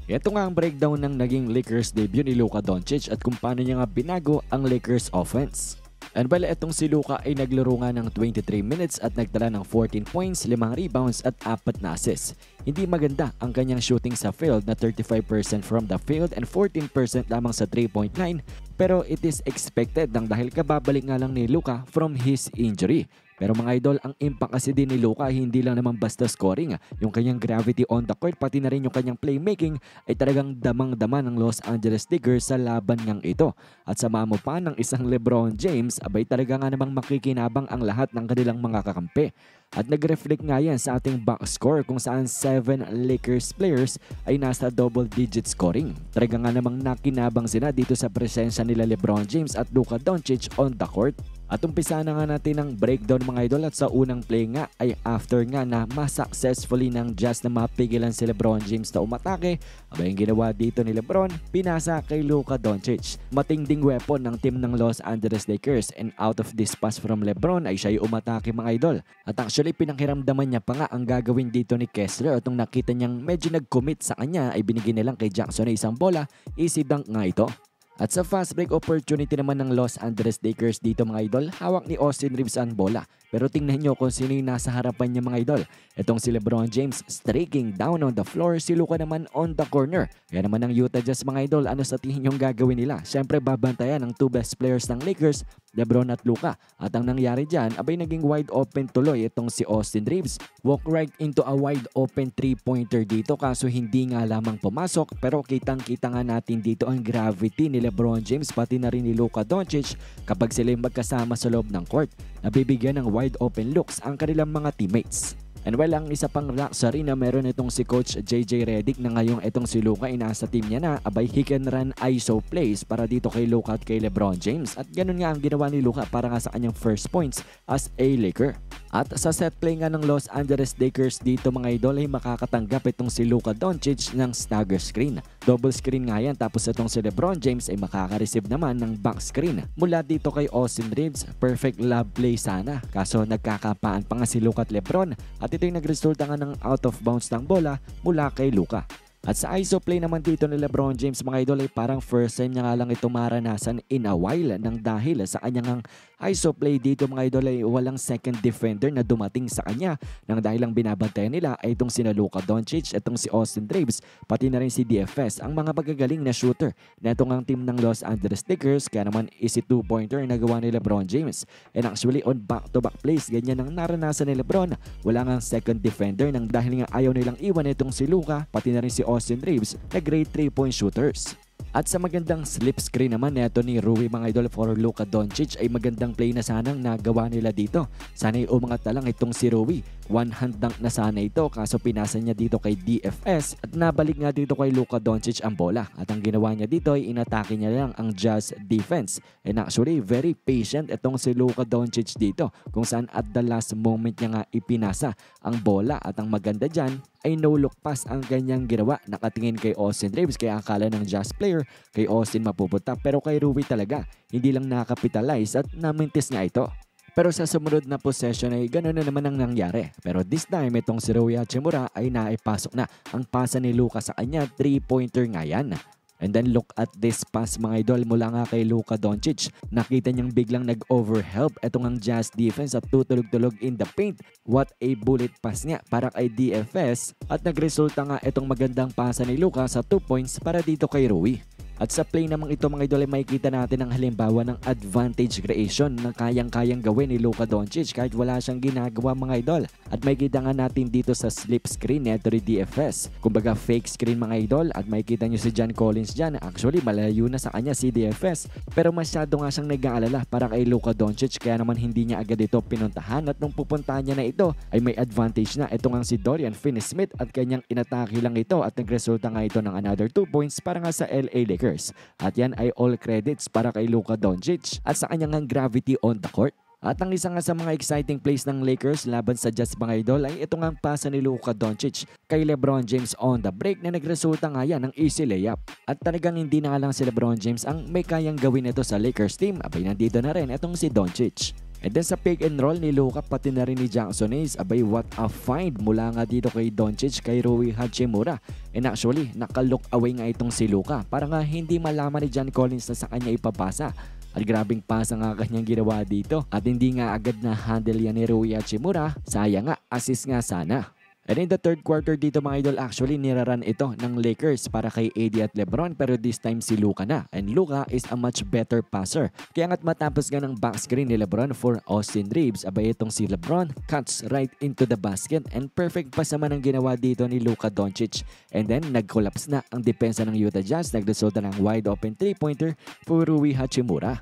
Ito nga ang breakdown ng naging Lakers debut ni Luka Doncic at kung paano niya nga binago ang Lakers offense. And bala itong si Luka ay naglaro nga ng 23 minutes at nagtala ng 14 points, 5 rebounds at 4 na assists. Hindi maganda ang kanyang shooting sa field na 35% from the field and 14% lamang sa 3-point line, pero it is expected nang dahil kababalik nga lang ni Luka from his injury. Pero mga idol, ang impact kasi din ni Luka hindi lang naman basta scoring. Yung kanyang gravity on the court pati na rin yung kanyang playmaking ay talagang damang-dama ng Los Angeles Lakers sa laban ngang ito. At sama mo pa ng isang LeBron James, abay talaga nga namang makikinabang ang lahat ng kanilang mga kakampi. At nag-reflect nga yan sa ating box score kung saan 7 Lakers players ay nasa double-digit scoring. Talaga nga namang nakinabang sila dito sa presensya nila LeBron James at Luka Doncic on the court. At umpisa na nga natin ang breakdown mga idol at sa unang play nga ay after nga na masuccessfully ng Jazz na mapigilan si LeBron James na umatake, abay yung ginawa dito ni LeBron, pinasa kay Luka Doncic. Matinding weapon ng team ng Los Angeles Lakers and out of this pass from LeBron ay siya yung umatake mga idol. At actually pinanghiramdaman niya pa nga ang gagawin dito ni Kessler at nung nakita niyang medyo nag-commit sa kanya ay binigyan nilang kay Jackson na isang bola, easy dunk nga ito. At sa fast break opportunity naman ng Los Angeles Lakers dito mga idol, hawak ni Austin Reeves ang bola. Pero tingnan nyo kung sino yung nasa harapan niya mga idol. Itong si LeBron James streaking down on the floor, si Luka naman on the corner. Kaya naman ng Utah Jazz mga idol, ano sa tingin yung gagawin nila? Siyempre babantayan ng 2 best players ng Lakers, LeBron at Luka. At ang nangyari dyan, abay naging wide open tuloy itong si Austin Reeves. Walk right into a wide open 3-pointer dito kaso hindi nga lamang pumasok, pero kitang-kita nga natin dito ang gravity ni LeBron James pati na rin ni Luka Doncic kapag sila magkasama sa loob ng court. Nabibigyan ng wide open looks ang kanilang mga teammates. And well, ang isa pang luxury na meron itong si Coach JJ Redick na ngayong itong si Luka ay nasa team niya na, abay he can run ISO plays para dito kay Luka at kay LeBron James. At ganun nga ang ginawa ni Luka para nga sa kanyang first points as a Laker. At sa set play nga ng Los Angeles Lakers dito mga idol ay makakatanggap itong si Luka Doncic ng stagger screen. Double screen nga yan tapos itong si LeBron James ay makaka-receive naman ng back screen. Mula dito kay Austin Reeves, perfect lob play sana. Kaso nagkakapaan pa nga si Luka at LeBron at ito yung nagresulta nga ng out of bounds ng bola mula kay Luka. At sa ISO play naman dito ni LeBron James mga idol ay parang first time niya nga lang ito maranasan in a while nang dahil sa kanyang ISO play dito mga idol ay walang second defender na dumating sa kanya nang dahil lang binabantayan nila ay itong si Luka Doncic, itong si Austin Reeves, pati na rin si DFS, ang mga magagaling na shooter na itong ang team ng Los Angeles Lakers. Kaya naman easy 2-pointer na gawa ni LeBron James. And actually on back-to-back plays ganyan ang naranasan ni LeBron. Wala nga second defender nang dahil nga ayaw nilang iwan itong si Luka pati na rin si Austin Reeves na great 3-point shooters. At sa magandang slip screen naman neto ni Rui mga idol for Luka Doncic ay magandang play na sanang nagawa nila dito. Sana'y umangat na lang itong si Rui. One hand dunk na sana ito kaso pinasa niya dito kay DFS at nabalik nga dito kay Luka Doncic ang bola. At ang ginawa niya dito ay inatake niya lang ang Jazz defense. And actually very patient itong si Luka Doncic dito kung saan at the last moment niya nga ipinasa ang bola. At ang maganda dyan ay no look pass ang kanyang ginawa. Nakatingin kay Austin Reeves kaya akala ng Jazz player kay Austin mapupunta, pero kay Rui talaga hindi lang nakapitalize at namintis nga ito. Pero sa sumunod na possession ay gano'n na naman ang nangyari. Pero this time itong si Rui Hachimura ay naipasok na ang pasa ni Luka sa kanya, 3-pointer nga yan. And then look at this pass mga idol mula nga kay Luka Doncic. Nakita niyang biglang nag-overhelp itong ang Jazz defense at tutulog-tulog in the paint. What a bullet pass niya para kay DFS at nagresulta nga itong magandang pasa ni Luka sa 2 points para dito kay Rui. At sa play namang ito mga idol ay makikita natin ang halimbawa ng advantage creation na kayang-kayang gawin ni Luka Doncic kahit wala siyang ginagawa mga idol. At makikita nga natin dito sa slip screen neto ni DFS. Kumbaga fake screen mga idol at makikita nyo si John Collins dyan. Actually malayo na sa kanya si DFS pero masyado nga siyang nag-aalala para kay Luka Doncic kaya naman hindi niya agad ito pinuntahan at nung pupuntahan niya na ito ay may advantage na ito nga si Dorian Finney-Smith at kanyang inatake lang ito at nagresulta nga ito ng another 2 points para nga sa LA Lakers. At yan ay all credits para kay Luka Doncic at sa kanyang gravity on the court. At ang isa nga sa mga exciting plays ng Lakers laban sa Jazz mga idol ay itong ang pasa ni Luka Doncic kay LeBron James on the break na nagresulta nga yan ng easy layup. At talagang hindi na lang si LeBron James ang may kayang gawin ito sa Lakers team. Abay nandito na rin itong si Doncic. And then sa pick and roll ni Luka pati na rin ni Jackson Hayes, abay what a find mula nga dito kay Doncic kay Rui Hachimura. And actually, naka-look away nga itong si Luka para nga hindi malaman ni John Collins na sa kanya ipapasa. At grabing pasa nga kanyang ginawa dito at hindi nga agad na handle yan ni Rui Hachimura. Sayang nga, assist nga sana. And in the third quarter dito mga idol, actually niraran ito ng Lakers para kay AD at LeBron, pero this time si Luka na. And Luka is a much better passer. Kaya nga't matapos nga ng back screen ni LeBron for Austin Reeves, abay itong si LeBron cuts right into the basket and perfect pass naman ang ginawa dito ni Luka Doncic. And then nag-collapse na ang depensa ng Utah Jazz, nagresulta ng wide open 3-pointer for Rui Hachimura.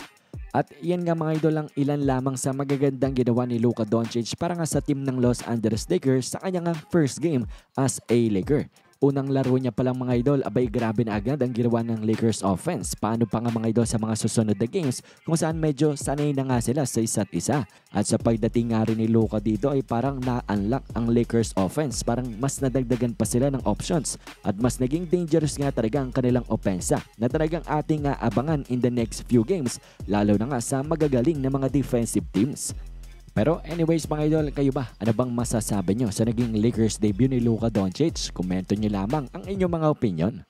At yan nga mga idol ang ilan lamang sa magagandang ginawa ni Luka Doncic para nga sa team ng Los Angeles Lakers sa kanyang first game as a Laker. Unang laro niya palang mga idol, abay grabe na agad ang ginawa ng Lakers offense. Paano pa nga mga idol sa mga susunod na games kung saan medyo sanay na nga sila sa isa't isa. At sa pagdating nga rin ni Luka dito ay parang na-unlock ang Lakers offense. Parang mas nadagdagan pa sila ng options at mas naging dangerous nga talaga ang kanilang opensa na talagang ating nga abangan in the next few games, lalo na nga sa magagaling na mga defensive teams. Pero anyways mga idol, kayo ba? Ano bang masasabi nyo sa naging Lakers debut ni Luka Doncic? Komento nyo lamang ang inyong mga opinion.